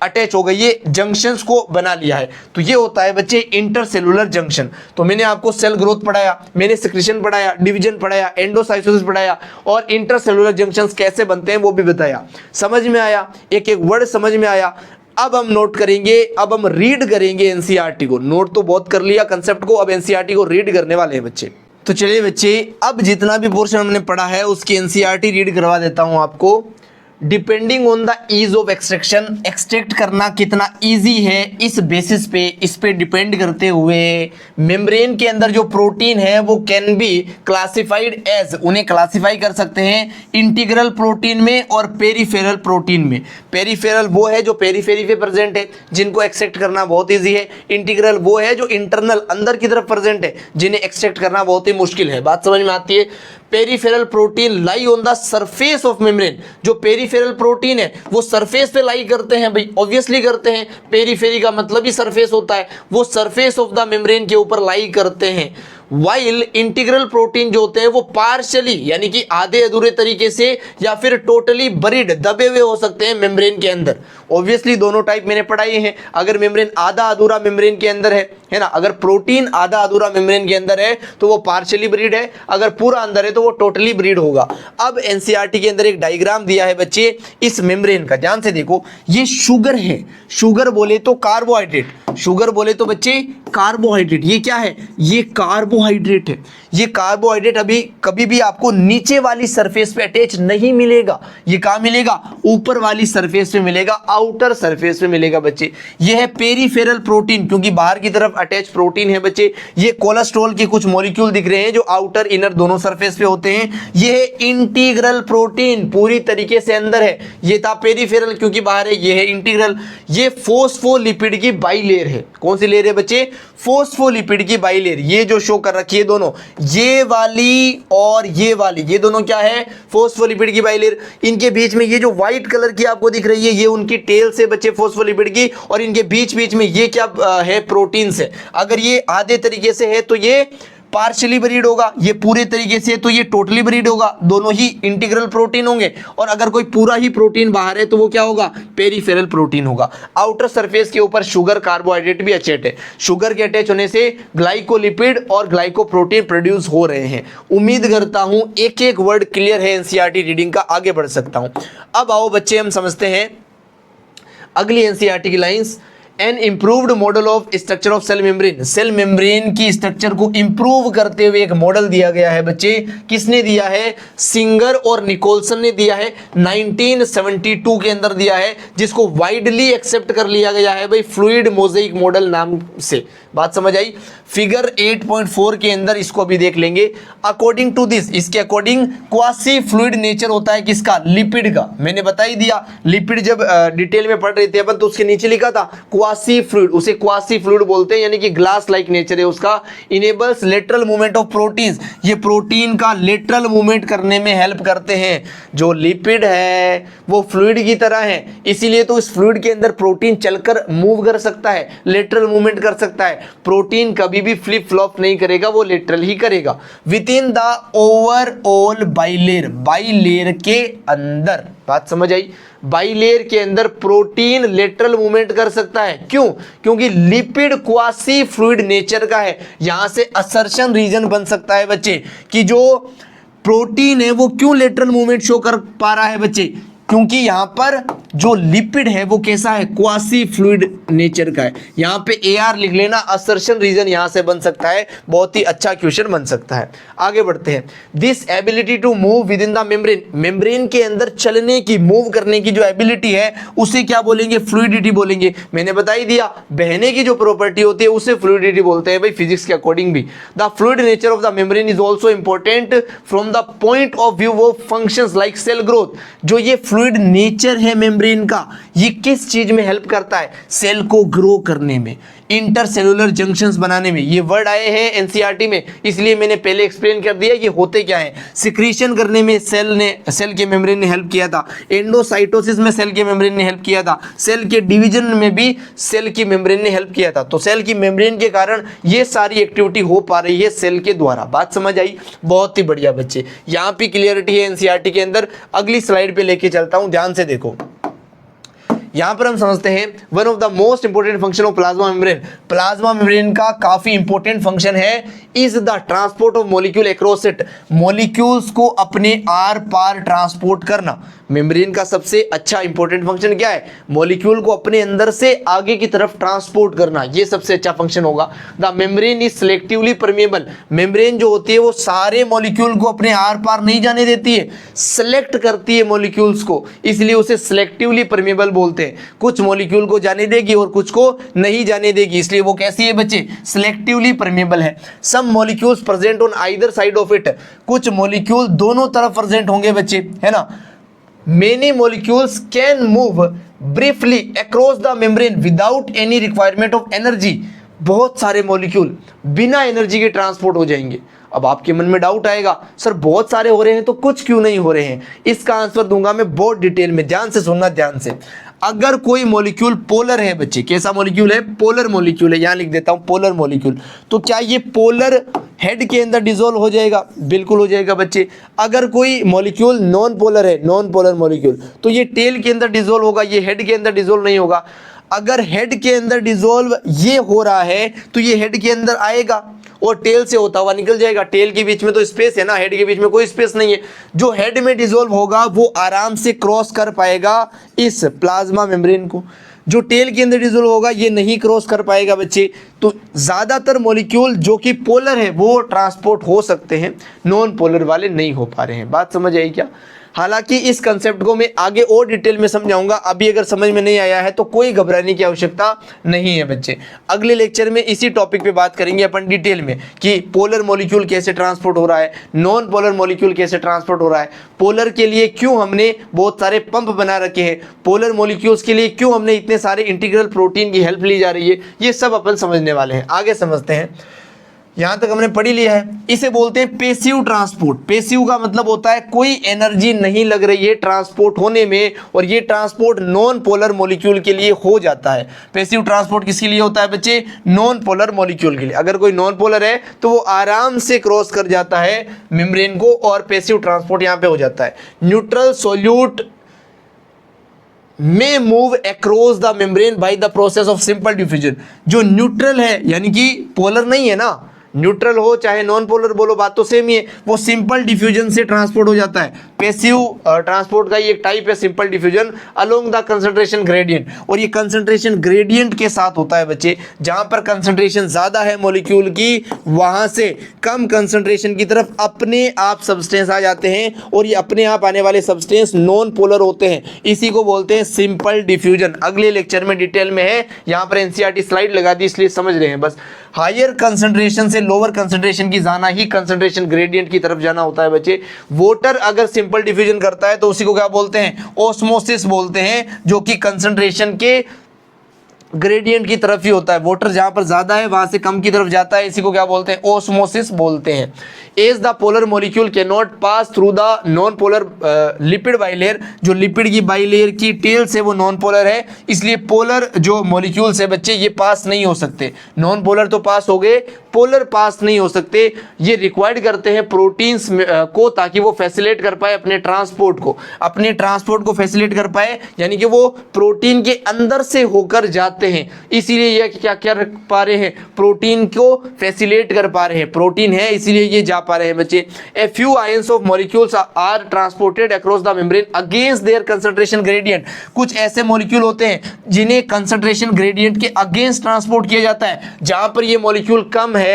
[SPEAKER 1] अटैच हो गई, ये जंक्शंस को बना लिया है, तो ये होता है बच्चे इंटरसेलुलर जंक्शन। तो मैंने आपको सेल ग्रोथ पढ़ाया, मैंने सिक्रीशन पढ़ाया, डिवीजन पढ़ाया, एंडोसाइटोसिस पढ़ाया, और इंटरसेलुलर जंक्शंस कैसे बनते हैं वो भी बताया। समझ में आया? एक एक वर्ड समझ में आया? अब हम नोट करेंगे, अब हम रीड करेंगे एनसीईआरटी को। नोट तो बहुत कर लिया कंसेप्ट को, अब एनसीईआरटी को रीड करने वाले हैं बच्चे। तो चलिए बच्चे, अब जितना भी पोर्शन हमने पढ़ा है उसकी एनसीईआरटी रीड करवा देता हूं आपको। Depending on the ease of extraction, extract करना कितना इजी है इस बेसिस पे, इस पे डिपेंड करते हुए मेम्ब्रेन के अंदर जो प्रोटीन है वो कैन बी क्लासिफाइड एज, उन्हें क्लासिफाई कर सकते हैं इंटीग्रल प्रोटीन में और पेरिफेरल प्रोटीन में। पेरिफेरल वो है जो पेरीफेरी पे प्रेजेंट है, जिनको एक्सट्रैक्ट करना बहुत ईजी है। इंटीग्रल वो है जो इंटरनल अंदर की तरफ प्रेजेंट है, जिन्हें एक्सट्रैक्ट करना बहुत ही मुश्किल है। बात समझ में आती है? Peripheral protein lie on the surface of membrane, जो पेरिफेरल प्रोटीन है वो सरफेस पे लाई करते हैं भाई, ऑब्वियसली करते हैं, पेरिफेरी का मतलब ही सरफेस होता है, वो सरफेस ऑफ द मेम्ब्रेन के ऊपर लाई करते हैं। वाइल इंटीग्रल प्रोटीन जो होते हैं वो पार्शली यानी कि आधे अधूरे तरीके से या फिर टोटली बरीड दबे हुए हो सकते हैं मेम्ब्रेन के अंदर। ऑब्वियसली दोनों टाइप मैंने पढ़ाए हैं। अगर मेम्ब्रेन आधा अधूरा मेम्ब्रेन के अंदर है ना, अगर प्रोटीन आधा अधूरा मेम्ब्रेन के अंदर है तो वो पार्शली ब्रीड है, अगर पूरा अंदर है तो वो टोटली ब्रीड होगा। अब एनसीईआरटी के अंदर एक डायग्राम दिया है बच्चे इस मेम्ब्रेन का, ध्यान से देखो। ये शुगर है, शुगर बोले तो कार्बोहाइड्रेट, शुगर बोले तो बच्चे कार्बोहाइड्रेट। ये क्या है? ये कार्बोहाइड्रेट है। ये कार्बोहाइड्रेट अभी कभी भी आपको नीचे वाली सरफेस पे अटैच नहीं मिलेगा, ये कहां मिलेगा? ऊपर वाली सरफेस पे मिलेगा, आउटर सरफेस पे मिलेगा बच्चे। ये है पेरिफेरल प्रोटीन, क्योंकि बाहर की तरफ अटैच प्रोटीन है बच्चे। ये कोलेस्ट्रॉल के कुछ मॉलिक्यूल दिख रहे हैं जो आउटर इनर दोनों सरफेस पे होते हैं। ये है इंटीग्रल प्रोटीन, पूरी तरीके से अंदर है। ये था पेरिफेरल क्योंकि बाहर है, ये है इंटीग्रल। ये फोस्फोलिपिड की बाइलेयर है। कौन सी लेयर है बच्चे? फोस्फोलिपिड की बाइलेयर। ये जो शो कर रखी है दोनों, ये वाली और ये वाली, ये दोनों क्या है? फोस्फोलिपिड की बाइलेयर। इनके बीच में ये जो व्हाइट कलर की आपको दिख रही है, ये उनकी टेल से बच्चे फोस्फोलिपिड की, और इनके बीच बीच में ये क्या है? प्रोटीन से। अगर ये आधे तरीके से है तो ये पार्शियली ब्रीड होगा, ये पूरे तरीके से तो ये टोटली ब्रीड होगा, दोनों ही इंटीग्रल प्रोटीन होंगे। और अगर कोई पूरा ही प्रोटीन बाहर है तो वो क्या होगा? पेरिफेरल प्रोटीन होगा। आउटर सरफेस के ऊपर शुगर कार्बोहाइड्रेट भी अटैच है। शुगर के अटैच होने से ग्लाइकोलिपिड और ग्लाइकोप्रोटीन प्रोड्यूस हो रहे हैं। उम्मीद करता हूं एक एक वर्ड क्लियर है एनसीईआरटी रीडिंग का, आगे बढ़ सकता हूं। अब आओ बच्चे हम समझते हैं अगली एनसीईआरटी की lines. An improved model of structure of cell membrane, cell membrane की स्ट्रक्चर को इंप्रूव करते हुए एक मॉडल दिया गया है बच्चे। किसने दिया है? सिंगर और निकोलसन ने दिया है, 1972 के अंदर दिया है, जिसको वाइडली एक्सेप्ट कर लिया गया है भाई फ्लूइड मोज़ेइक मॉडल नाम से। बात समझ आई? फिगर 8.4 के अंदर इसको भी देख लेंगे। अकॉर्डिंग टू दिस, इसके अकॉर्डिंग क्वासी फ्लूइड नेचर होता है किसका? लिपिड का। मैंने बता ही दिया, लिपिड जब डिटेल में पढ़ रहे थे अपन तो उसके नीचे लिखा था क्वासी फ्लूइड, उसे क्वासी फ्लूइड बोलते हैं, यानी कि ग्लास लाइक नेचर है उसका। Enables lateral movement of proteins, ये प्रोटीन का लेटरल मूवमेंट करने में हेल्प करते हैं। जो लिपिड है वो फ्लूइड की तरह है, इसीलिए तो इस फ्लूइड के अंदर प्रोटीन चलकर मूव कर सकता है, लेटरल मूवमेंट कर सकता है। प्रोटीन कभी भी फ्लिप फ्लॉप नहीं करेगा, वो लेटरल ही करेगा। With in the overall bilayer, bilayer के अंदर, बात समझ आई? बाइलेयर के अंदर प्रोटीन लेटरल मूवमेंट कर सकता है। क्यों? क्योंकि लिपिड क्वासी फ्लूइड नेचर का है। यहां से असर्शन रीजन बन सकता है बच्चे कि जो प्रोटीन है वो क्यों लेटरल मूवमेंट शो कर पा रहा है बच्चे? क्योंकि यहां पर जो लिपिड है वो कैसा है? क्वासी फ्लूइड नेचर का है। यहां पे AR लिख लेना, असर्शन रीजन यहां से बन सकता है। बहुत ही अच्छा क्वेश्चन बन सकता है। आगे बढ़ते हैं। This ability to move within the membrane, membrane के अंदर चलने की, मूव करने की जो एबिलिटी है उसे क्या बोलेंगे? फ्लूइडिटी बोलेंगे। मैंने बता ही दिया, बहने की जो प्रॉपर्टी होती है उसे फ्लूइडिटी बोलते हैं भाई, फिजिक्स के अकॉर्डिंग भी। The fluid nature of the membrane is also important from the point of view of functions like cell growth. जो ये फ्लूइड नेचर है मेम्ब्रेन का, ये किस चीज में हेल्प करता है? सेल को ग्रो करने में, इंटरसेलुलर जंक्शंस बनाने में। ये वर्ड आए हैं एनसीईआरटी में, इसलिए मैंने पहले एक्सप्लेन कर दिया ये होते क्या है। सिक्रीशन करने में सेल के मेम्ब्रेन ने हेल्प किया था, एंडोसाइटोसिस में सेल के मेम्ब्रेन ने हेल्प किया था, सेल के डिवीजन में भी सेल की मेम्ब्रेन ने हेल्प किया था। तो सेल की मेम्ब्रेन के कारण ये सारी एक्टिविटी हो पा रही है सेल के द्वारा। बात समझ आई? बहुत ही बढ़िया बच्चे, यहाँ पे क्लियरिटी है एनसीईआरटी के अंदर। अगली स्लाइड पे लेके चलता हूं, ध्यान से देखो। यहां पर हम समझते हैं one of the most important function of plasma membrane, plasma membrane का काफी इंपॉर्टेंट फंक्शन है is the transport of molecule across it, molecules को अपने आर पार ट्रांसपोर्ट करना। मेम्ब्रेन का सबसे अच्छा इंपॉर्टेंट फंक्शन क्या है? मॉलिक्यूल को अपने अंदर से आगे की तरफ ट्रांसपोर्ट करना, ये सबसे अच्छा फंक्शन होगा। The membrane is selectively permeable, membrane जो होती है वो सारे मॉलिक्यूल को अपने आर पार नहीं जाने देती है, सिलेक्ट करती है मॉलिक्यूल्स को, इसलिए उसे सिलेक्टिवली परमेबल बोलते हैं। कुछ मॉलिक्यूल को जाने देगी और कुछ को नहीं जाने देगी, इसलिए वो कैसी है बच्चे? सिलेक्टिवली परमेबल है। Some molecules present on either side of it, कुछ मॉलिक्यूल दोनों तरफ प्रेजेंट होंगे बच्चे, है ना। Many molecules can move briefly across the membrane without any requirement of energy, बहुत सारे मॉलिक्यूल बिना एनर्जी के ट्रांसपोर्ट हो जाएंगे। अब आपके मन में डाउट आएगा, सर बहुत सारे हो रहे हैं तो कुछ क्यों नहीं हो रहे हैं? इसका आंसर दूंगा मैं बहुत डिटेल में, ध्यान से सुनना, ध्यान से। अगर कोई मॉलिक्यूल पोलर है बच्चे, कैसा मॉलिक्यूल है? पोलर मॉलिक्यूल है, यहां लिख देता हूं पोलर मॉलिक्यूल, तो क्या ये पोलर हेड के अंदर डिसॉल्व हो जाएगा? बिल्कुल हो जाएगा बच्चे। अगर कोई मॉलिक्यूल नॉन पोलर है, नॉन पोलर मॉलिक्यूल, तो ये टेल के अंदर डिसॉल्व होगा, ये हेड के अंदर डिसॉल्व नहीं होगा। अगर हेड के अंदर डिसॉल्व ये हो रहा है तो ये हेड के अंदर आएगा और टेल से होता हुआ निकल जाएगा। टेल के बीच में तो स्पेस है ना, हेड के बीच में कोई स्पेस नहीं है। जो हेड में डिसॉल्व होगा वो आराम से क्रॉस कर पाएगा इस प्लाज्मा मेम्ब्रेन को, जो टेल के अंदर डिसॉल्व होगा ये नहीं क्रॉस कर पाएगा बच्चे। तो ज़्यादातर मॉलिक्यूल जो कि पोलर है वो ट्रांसपोर्ट हो सकते हैं, नॉन पोलर वाले नहीं हो पा रहे हैं। बात समझ आई क्या? हालांकि इस कंसेप्ट को मैं आगे और डिटेल में समझाऊंगा, अभी अगर समझ में नहीं आया है तो कोई घबराने की आवश्यकता नहीं है बच्चे। अगले लेक्चर में इसी टॉपिक पे बात करेंगे अपन डिटेल में कि पोलर मॉलिक्यूल कैसे ट्रांसपोर्ट हो रहा है, नॉन पोलर मॉलिक्यूल कैसे ट्रांसपोर्ट हो रहा है, पोलर के लिए क्यों हमने बहुत सारे पंप बना रखे हैं, पोलर मॉलिक्यूल्स के लिए क्यों हमने इतने सारे इंटीग्रल प्रोटीन की हेल्प ली जा रही है, ये सब अपन समझने वाले हैं। आगे समझते हैं। यहां तक हमने पढ़ी लिया है। इसे बोलते हैं पेसिव ट्रांसपोर्ट। पेसिव का मतलब होता है कोई एनर्जी नहीं लग रही है ट्रांसपोर्ट होने में, और ये ट्रांसपोर्ट नॉन पोलर मॉलिक्यूल के लिए हो जाता है। पेसिव ट्रांसपोर्ट किसके लिए होता है बच्चे? नॉन पोलर मॉलिक्यूल के लिए। अगर कोई नॉन पोलर है तो वो आराम से क्रॉस कर जाता है मेम्ब्रेन को और पेसिव ट्रांसपोर्ट यहां पे हो जाता है। न्यूट्रल सोल्यूट में move across the membrane by the process of simple diffusion. जो न्यूट्रल है यानी कि पोलर नहीं है ना, न्यूट्रल हो चाहे नॉन पोलर बोलो बात तो सेम ही है, वो सिंपल डिफ्यूजन से ट्रांसपोर्ट हो जाता है। पैसिव ट्रांसपोर्ट का ये एक टाइप है simple diffusion along the concentration gradient, और ये कंसंट्रेशन ग्रेडियंट के साथ होता है बच्चे। जहां पर कंसंट्रेशन ज्यादा है मॉलिक्यूल की, वहां से कम कंसंट्रेशन की तरफ अपने आप सब्सटेंस आ जाते हैं, और ये अपने आप आने वाले सब्सटेंस नॉन पोलर होते हैं। इसी को बोलते हैं सिंपल डिफ्यूजन। अगले लेक्चर में डिटेल में है, यहाँ पर एनसीईआरटी स्लाइड लगा दी इसलिए समझ रहे हैं बस। हायर कंसंट्रेशन से लोअर कंसंट्रेशन की जाना ही कंसंट्रेशन ग्रेडियंट की तरफ जाना होता है बच्चे। वाटर अगर सिंपल डिफ्यूजन करता है तो उसी को क्या बोलते हैं? ऑस्मोसिस बोलते हैं, जो कि कंसंट्रेशन के ग्रेडियंट की तरफ ही होता है। वाटर जहां पर ज्यादा है वहां से कम की तरफ जाता है, इसी को क्या बोलते हैं? ऑस्मोसिस बोलते हैं। As the polar molecule can not pass through the non polar lipid bilayer, जो लिपिड की बाइलेयर की टेल्स है वो नॉन पोलर है, इसलिए पोलर जो मॉलिक्यूल्स है बच्चे ये पास नहीं हो सकते। नॉन पोलर तो पास हो गए, पोलर पास नहीं हो सकते। ये रिक्वायर्ड करते हैं प्रोटीन्स को, ताकि वो फैसिलिटेट कर पाए अपने ट्रांसपोर्ट को फैसिलिटेट कर पाए, यानी कि वो प्रोटीन के अंदर से होकर जाते हैं, इसीलिए ये क्या कर पा रहे हैं? प्रोटीन को फैसिलिटेट कर पा रहे हैं। प्रोटीन है इसीलिए ये जा पा रहे हैं बच्चे। A few ions of molecules are transported across the membrane against their concentration gradient. कुछ ऐसे मॉलिक्यूल होते हैं जिन्हें कंसंट्रेशन ग्रेडियंट के अगेंस्ट ट्रांसपोर्ट किया जाता है। जहां पर ये मॉलिक्यूल कम है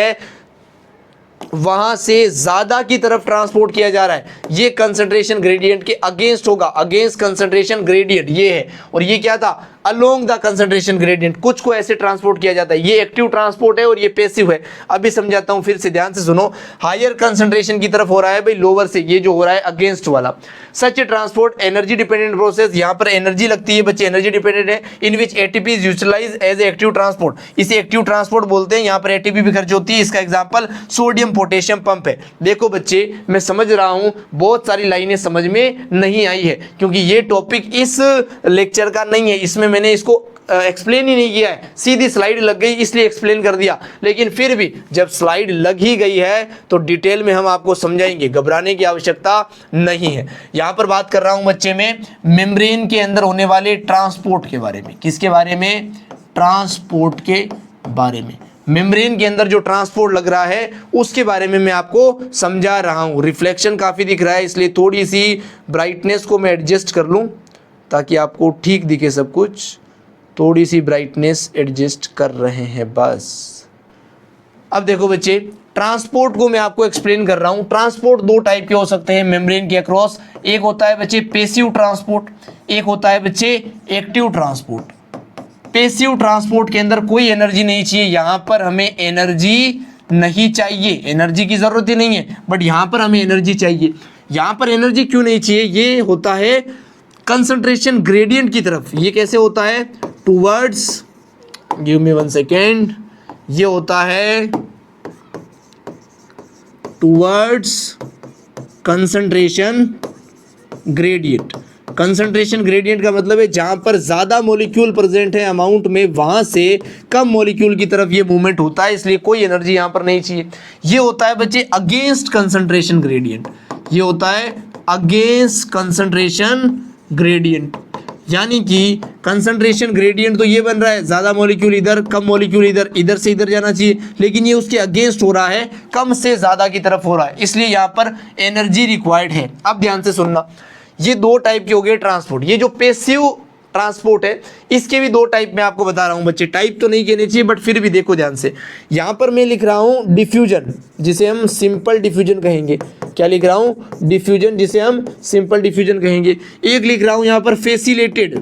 [SPEAKER 1] वहां से ज्यादा की तरफ ट्रांसपोर्ट किया जा रहा है, ये कंसंट्रेशन ग्रेडियंट के अगेंस्ट होगा। अगेंस्ट कंसंट्रेशन ग्रेडियंट ये है, और ये क्या था? Along the concentration gradient. कुछ को ऐसे ट्रांसपोर्ट किया जाता है, ये एक्टिव ट्रांसपोर्ट है और ये पैसिव है। अभी समझाता हूं, फिर से ध्यान से सुनो। हायर कंसंट्रेशन की तरफ हो रहा है भाई, लोअर से ये जो हो रहा है अगेंस्ट वाला। Such transport energy dependent process, यहां पर एनर्जी लगती है बच्चे, एनर्जी डिपेंडेंट है। In which ATP is utilize as a active transport, इसे एक्टिव ट्रांसपोर्ट बोलते हैं। यहां पर एटीपी भी खर्च होती है। इसका एग्जांपल सोडियम पोटेशियम पंप है। देखो बच्चे मैं समझ रहा हूं बहुत सारी लाइनें समझ में नहीं आई है, क्योंकि ये टॉपिक इस लेक्चर का नहीं है, इसमें मैंने इसको एक्सप्लेन ही नहीं किया है, सीधी स्लाइड लग गई इसलिए एक्सप्लेन कर दिया। लेकिन फिर भी जब स्लाइड लग ही गई है तो डिटेल में हम आपको समझाएंगे, घबराने की आवश्यकता नहीं है। यहां पर बात कर रहा हूं बच्चे में मेम्ब्रेन के अंदर होने वाले ट्रांसपोर्ट के बारे में। किसके बारे में? ट्रांसपोर्ट के बारे में। मेम्ब्रेन के अंदर जो ट्रांसपोर्ट लग रहा है उसके बारे में मैं आपको समझा रहा हूं। रिफ्लेक्शन काफी दिख रहा है इसलिए थोड़ी सी ब्राइटनेस को मैं एडजस्ट कर लूं ताकि आपको ठीक दिखे सब कुछ। थोड़ी सी ब्राइटनेस एडजस्ट कर रहे हैं बस। अब देखो बच्चे, ट्रांसपोर्ट को मैं आपको एक्सप्लेन कर रहा हूं। ट्रांसपोर्ट दो टाइप के हो सकते हैं मेम्ब्रेन के अक्रॉस। एक होता है बच्चे पैसिव ट्रांसपोर्ट, एक होता है बच्चे एक्टिव ट्रांसपोर्ट। पैसिव ट्रांसपोर्ट के अंदर कोई एनर्जी नहीं चाहिए, यहां पर हमें एनर्जी नहीं चाहिए, एनर्जी की जरूरत ही नहीं है, बट यहां पर हमें एनर्जी चाहिए। यहां पर एनर्जी क्यों नहीं चाहिए? ये होता है कंसंट्रेशन ग्रेडियंट की तरफ। ये कैसे होता है? टूवर्ड्स, गिव मी 1 सेकेंड, ये होता है towards concentration gradient. Concentration gradient का मतलब है जहां पर ज्यादा मॉलिक्यूल प्रेजेंट है अमाउंट में, वहां से कम मॉलिक्यूल की तरफ ये मूवमेंट होता है, इसलिए कोई एनर्जी यहां पर नहीं चाहिए। ये होता है बच्चे अगेंस्ट कंसंट्रेशन ग्रेडियंट। ये होता है अगेंस्ट कंसंट्रेशन ग्रेडियंट, यानी कि कंसंट्रेशन ग्रेडियंट तो ये बन रहा है ज्यादा मॉलिक्यूल इधर, कम मॉलिक्यूल इधर, इधर से इधर जाना चाहिए, लेकिन ये उसके अगेंस्ट हो रहा है, कम से ज्यादा की तरफ हो रहा है, इसलिए यहां पर एनर्जी रिक्वायर्ड है। अब ध्यान से सुनना, ये दो टाइप के हो गए ट्रांसपोर्ट। ये जो पैसिव ट्रांसपोर्ट है इसके भी दो टाइप मैं आपको बता रहा हूं बच्चे। टाइप तो नहीं कहने चाहिए बट फिर भी देखो ध्यान से। यहां पर मैं लिख रहा हूं डिफ्यूजन, जिसे हम सिंपल डिफ्यूजन कहेंगे। क्या लिख रहा हूं? डिफ्यूजन, जिसे हम सिंपल डिफ्यूजन कहेंगे। एक लिख रहा हूं यहां पर फैसिलिटेटेड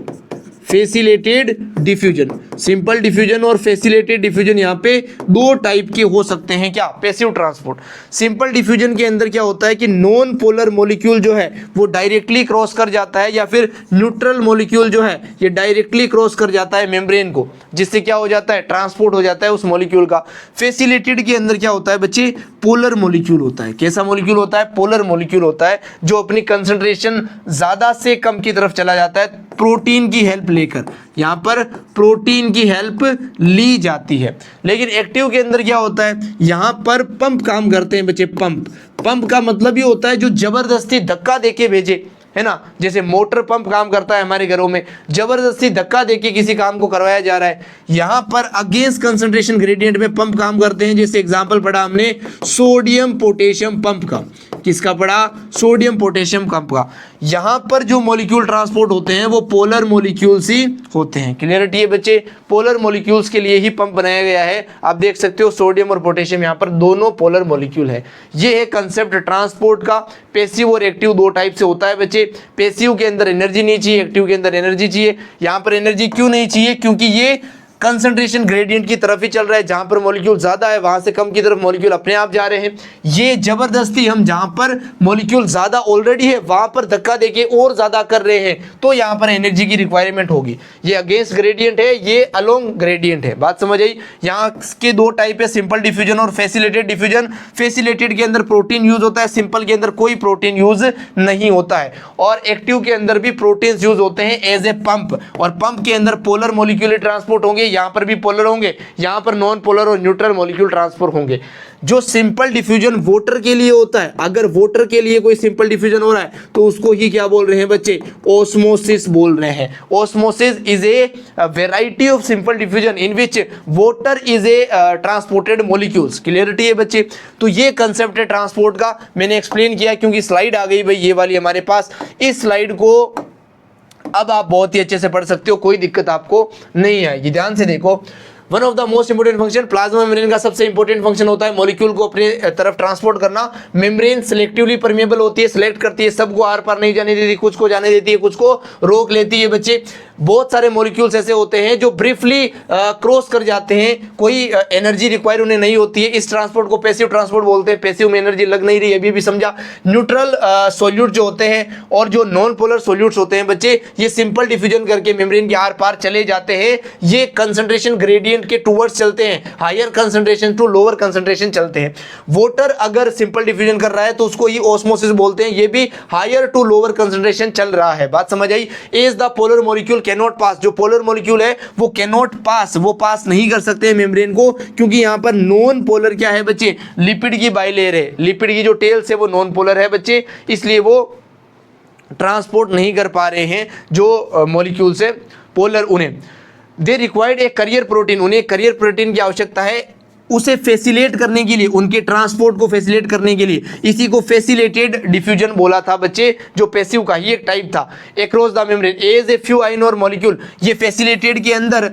[SPEAKER 1] डिफ्यूजन। सिंपल डिफ्यूजन और फैसिलिटेटेड डिफ्यूजन यहाँ पे दो टाइप के हो सकते हैं। क्या? Passive transport. सिंपल डिफ्यूजन के अंदर क्या होता है कि नॉन पोलर मॉलिक्यूल जो है वो डायरेक्टली क्रॉस कर जाता है, या फिर न्यूट्रल मॉलिक्यूल जो है ये डायरेक्टली क्रॉस कर जाता है मेम्ब्रेन को, जिससे क्या हो जाता है? ट्रांसपोर्ट हो जाता है उस मॉलिक्यूल का। फैसिलिटेटेड के अंदर क्या होता है बच्चे? पोलर मॉलिक्यूल होता है। कैसा मॉलिक्यूल होता है? पोलर मॉलिक्यूल होता है, जो अपनी कंसंट्रेशन ज्यादा से कम की तरफ चला जाता है प्रोटीन की हेल्प लेकर। यहां पर प्रोटीन की हेल्प ली जाती है। लेकिन एक्टिव के अंदर क्या होता है? यहां पर पंप काम करते हैं बच्चे। पंप का मतलब ये होता है जो जबरदस्ती धक्का देके भेजे, है ना। जैसे मोटर पंप काम करता है हमारे घरों में, जबरदस्ती धक्का देके किसी काम को करवाया जा रहा है। यहां पर अगेंस्ट कंसंट्रेशन ग्रेडियंट में पंप काम करते हैं। जैसे एग्जांपल पढ़ा हमने सोडियम पोटेशियम पंप का। किसका पढ़ा? सोडियम पोटेशियम पंप का। यहां पर जो मॉलिक्यूल ट्रांसपोर्ट होते हैं वो पोलर मॉलिक्यूल्स ही होते हैं। क्लियरिटी है बच्चे? पोलर मॉलिक्यूल्स के लिए ही पंप बनाया गया है। आप देख सकते हो सोडियम और पोटेशियम यहां पर दोनों पोलर मॉलिक्यूल है। ये है कंसेप्ट ट्रांसपोर्ट का। पैसिव और एक्टिव दो टाइप से होता है बच्चे। पैसिव के अंदर एनर्जी नहीं चाहिए, एक्टिव के अंदर एनर्जी चाहिए। यहां पर एनर्जी क्यों नहीं चाहिए? क्योंकि ये कंसंट्रेशन ग्रेडियंट की तरफ ही चल रहा है। जहां पर मॉलिक्यूल ज्यादा है वहां से कम की तरफ मॉलिक्यूल अपने आप जा रहे हैं। ये जबरदस्ती हम जहां पर मॉलिक्यूल ज्यादा ऑलरेडी है वहां पर धक्का देके और ज्यादा कर रहे हैं, तो यहां पर एनर्जी की रिक्वायरमेंट होगी। ये अगेंस्ट ग्रेडियंट है, ये अलोंग ग्रेडियंट है। बात समझ आई? यहाँ के दो टाइप है, सिंपल डिफ्यूजन और फैसिलिटेटेड डिफ्यूजन। फैसिलिटेटेड के अंदर प्रोटीन यूज होता है, सिंपल के अंदर कोई प्रोटीन यूज नहीं होता है। और एक्टिव के अंदर भी प्रोटीन यूज होते हैं एज ए पंप, और पंप के अंदर पोलर मॉलिक्यूल ट्रांसपोर्ट होंगे, यहां पर भी पोलर होंगे, यहां पर नॉन पोलर और न्यूट्रल मॉलिक्यूल ट्रांसफर होंगे। जो सिंपल डिफ्यूजन वाटर के लिए होता है, अगर वाटर के लिए कोई सिंपल डिफ्यूजन हो रहा है तो उसको ही क्या बोल रहे हैं बच्चे? ऑस्मोसिस बोल रहे हैं। Osmosis is a variety of simple diffusion in which water is a transported molecules. Clarity है बच्चे? तो ये कंसेप्ट है ट्रांसपोर्ट का, मैंने एक्सप्लेन किया क्योंकि स्लाइड आ गई भाई ये वाली हमारे पास। इस स्लाइड को अब आप बहुत ही अच्छे से पढ़ सकते हो, कोई दिक्कत आपको नहीं आएगी। ध्यान से देखो, one of the most important function, plasma membrane का सबसे इंपॉर्टेंट फंक्शन होता है मॉलिक्यूल को अपने तरफ ट्रांसपोर्ट करना। मेम्ब्रेन सिलेक्टिवली परमेबल होती है, सिलेक्ट करती है, सबको आर पार नहीं जाने देती, कुछ को जाने देती है, कुछ को रोक लेती है बच्चे। बहुत सारे मॉलिक्यूल्स ऐसे होते हैं जो ब्रीफली क्रॉस कर जाते हैं, कोई एनर्जी रिक्वायर उन्हें नहीं होती है। इस ट्रांसपोर्ट को पैसिव ट्रांसपोर्ट बोलते हैं। पैसिव में एनर्जी लग नहीं रही, अभी भी समझा। न्यूट्रल सोल्यूट जो होते हैं और जो नॉन पोलर सोल्यूट्स होते हैं बच्चे, ये सिंपल डिफ्यूजन करके मेम्ब्रेन के आर पार चले जाते हैं। ये कंसंट्रेशन ग्रेडियंट डिफिशिएंट के टूवर्ड्स चलते हैं, higher concentration to lower concentration चलते हैं। वाटर अगर सिंपल डिफ्यूजन कर रहा है तो उसको ही ऑस्मोसिस बोलते हैं, ये भी हायर टू लोअर कंसंट्रेशन चल रहा है। बात समझ आई? As the polar molecule can not pass, जो पोलर मॉलिक्यूल है वो कैन नॉट पास, वो पास नहीं कर सकते मेम्ब्रेन को, क्योंकि यहां पर नॉन पोलर क्या है बच्चे, लिपिड की बाइलेयर है, लिपिड की जो टेल्स है वो नॉन पोलर है बच्चे, इसलिए वो ट्रांसपोर्ट नहीं कर पा रहे हैं जो मॉलिक्यूल्स है पोलर उन्हें। They required a career protein, उन्हें करियर प्रोटीन की आवश्यकता है उसे फैसिलेट करने के लिए, उनके ट्रांसपोर्ट को फैसिलेट करने के लिए। इसी को फैसिलेटेड डिफ्यूजन बोला था बच्चे, जो पैसिव का ही एक टाइप था। Across the membrane as a few ion और मॉलिक्यूल, ये फैसिलेटेड के अंदर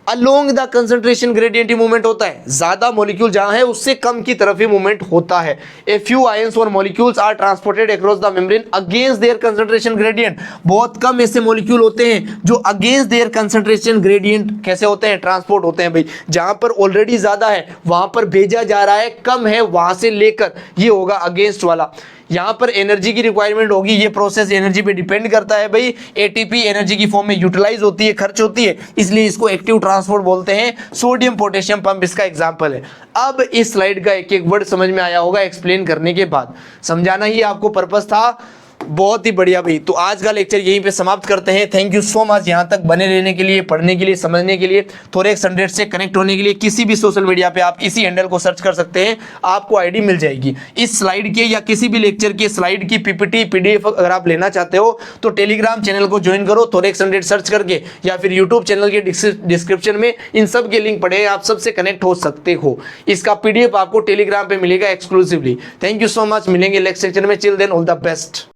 [SPEAKER 1] अलोंग द कंसंट्रेशन ग्रेडियंट ही मूवमेंट होता है, ज्यादा मॉलिक्यूल जहां है उससे कम की तरफ ही मूवमेंट होता है। ए फ्यू आयंस और molecules are transported across the membrane against their concentration gradient, बहुत कम ऐसे मॉलिक्यूल होते हैं जो अगेंस्ट देयर कंसंट्रेशन ग्रेडियंट कैसे होते हैं, ट्रांसपोर्ट होते हैं भाई। जहां पर ऑलरेडी ज्यादा है वहां पर भेजा जा रहा है, कम है वहां से लेकर, ये होगा अगेंस्ट वाला। यहां पर एनर्जी की रिक्वायरमेंट होगी, ये प्रोसेस एनर्जी पे डिपेंड करता है भाई। एटीपी एनर्जी की फॉर्म में यूटिलाइज होती है, खर्च होती है, इसलिए इसको एक्टिव ट्रांसपोर्ट बोलते हैं। सोडियम पोटेशियम पंप इसका एग्जांपल है। अब इस स्लाइड का एक एक वर्ड समझ में आया होगा एक्सप्लेन करने के बाद, समझाना ही आपको पर्पस था। बहुत ही बढ़िया भाई, तो आज का लेक्चर यहीं पे समाप्त करते हैं। थैंक यू सो मच यहाँ तक बने रहने के लिए, पढ़ने के लिए, समझने के लिए। थोरेक्स 100 से कनेक्ट होने के लिए किसी भी सोशल मीडिया पे आप इसी हैंडल को सर्च कर सकते हैं, आपको आईडी मिल जाएगी। इस स्लाइड के या किसी भी लेक्चर के स्लाइड की पीपीटी पीडीएफ अगर आप लेना चाहते हो तो टेलीग्राम चैनल को ज्वाइन करो, थोरेक्स 100 सर्च करके, या फिर यूट्यूब चैनल के डिस्क्रिप्शन में इन सब के लिंक पड़े हैं, आप सबसे कनेक्ट हो सकते हो। इसका पीडीएफ आपको टेलीग्राम पे मिलेगा exclusively. Thank you so much, मिलेंगे नेक्स्ट सेक्शन में। Chill then, all the best.